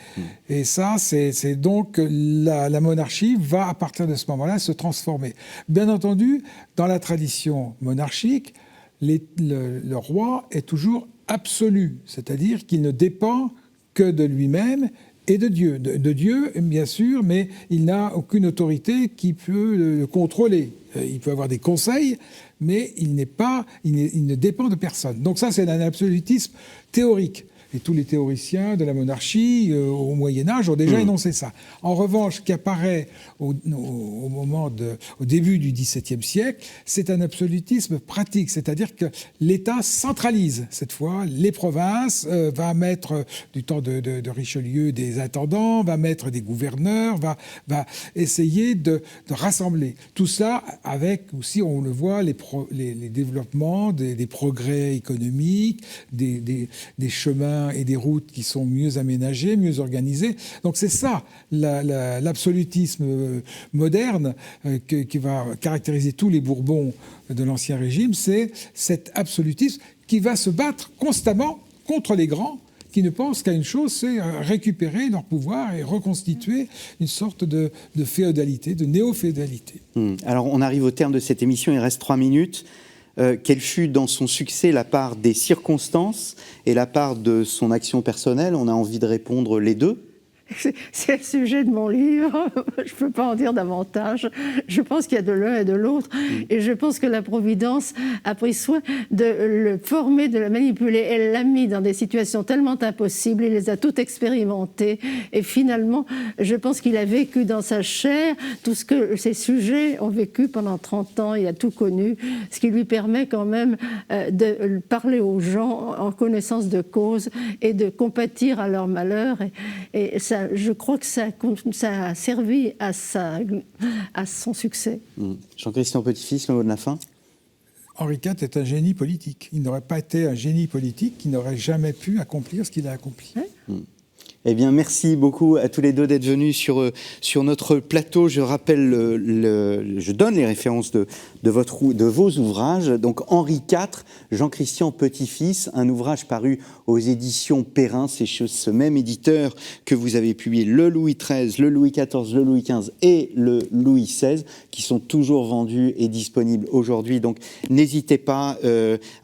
Et ça, c'est donc la monarchie va, à partir de ce moment-là, se transformer. Bien entendu, dans la tradition monarchique, le roi est toujours absolu, c'est-à-dire qu'il ne dépend que de lui-même et de Dieu. De Dieu, bien sûr, mais il n'a aucune autorité qui peut le contrôler. Il peut avoir des conseils, mais il ne dépend de personne. Donc ça, c'est un absolutisme théorique. Et tous les théoriciens de la monarchie au Moyen-Âge ont déjà énoncé ça. En revanche, ce qui apparaît au début du XVIIe siècle, c'est un absolutisme pratique, c'est-à-dire que l'État centralise cette fois les provinces, va mettre du temps de Richelieu des intendants, va mettre des gouverneurs, va essayer de rassembler. Tout ça avec aussi, on le voit, les développements, des progrès économiques, des chemins et des routes qui sont mieux aménagées, mieux organisées. Donc c'est ça, l'absolutisme moderne qui va caractériser tous les Bourbons de l'Ancien Régime, c'est cet absolutisme qui va se battre constamment contre les grands qui ne pensent qu'à une chose, c'est récupérer leur pouvoir et reconstituer une sorte de féodalité, de néo-féodalité. Alors on arrive au terme de cette émission, il reste 3 minutes. Quelle fut dans son succès la part des circonstances et la part de son action personnelle? On a envie de répondre les deux. C'est le sujet de mon livre, je ne peux pas en dire davantage. Je pense qu'il y a de l'un et de l'autre, et je pense que la Providence a pris soin de le former, de le manipuler. Elle l'a mis dans des situations tellement impossibles, il les a toutes expérimentées, et finalement, je pense qu'il a vécu dans sa chair tout ce que ces sujets ont vécu pendant 30 ans, il a tout connu, ce qui lui permet quand même de parler aux gens en connaissance de cause et de compatir à leur malheur, et ça, je crois que ça a servi à son succès. Jean-Christian Petit-Fils, le mot de la fin. Henri IV est un génie politique. Il n'aurait pas été un génie politique qui n'aurait jamais pu accomplir ce qu'il a accompli. Eh bien, merci beaucoup à tous les deux d'être venus sur notre plateau. Je rappelle, je donne les références de vos ouvrages. Donc, Henri IV, Jean-Christian Petit-Fils, un ouvrage paru aux éditions Perrin. C'est chez ce même éditeur que vous avez publié le Louis XIII, le Louis XIV, le Louis XV et le Louis XVI, qui sont toujours vendus et disponibles aujourd'hui. Donc, n'hésitez pas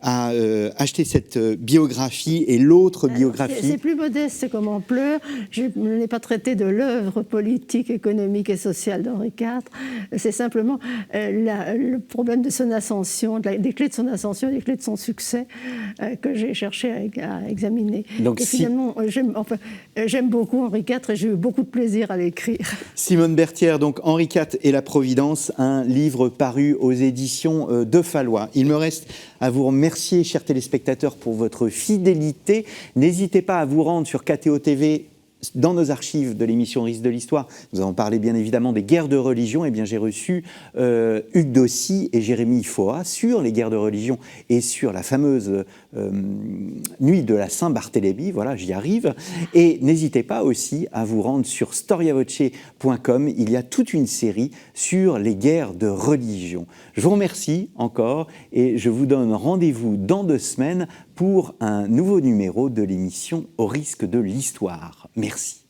à acheter cette biographie et l'autre biographie. C'est plus modeste comme ampleur. Je n'ai pas traité de l'œuvre politique, économique et sociale d'Henri IV. C'est simplement le problème de son ascension, des clés de son ascension, des clés de son succès que j'ai cherché à examiner. Donc, et finalement, j'aime beaucoup Henri IV et j'ai eu beaucoup de plaisir à l'écrire. Simone Berthière, donc Henri IV et la Providence, un livre paru aux éditions de Fallois. Il me reste à vous remercier, chers téléspectateurs, pour votre fidélité. N'hésitez pas à vous rendre sur KTO TV dans nos archives de l'émission Risque de l'Histoire. Nous avons parlé bien évidemment des guerres de religion. Eh bien, j'ai reçu Hugues Dossy et Jérémy Foa sur les guerres de religion et sur la fameuse nuit de la Saint-Barthélemy. Voilà, j'y arrive. Et n'hésitez pas aussi à vous rendre sur storiavoce.com. Il y a toute une série sur les guerres de religion. Je vous remercie encore et je vous donne rendez-vous dans 2 semaines pour un nouveau numéro de l'émission Au risque de l'Histoire. Merci.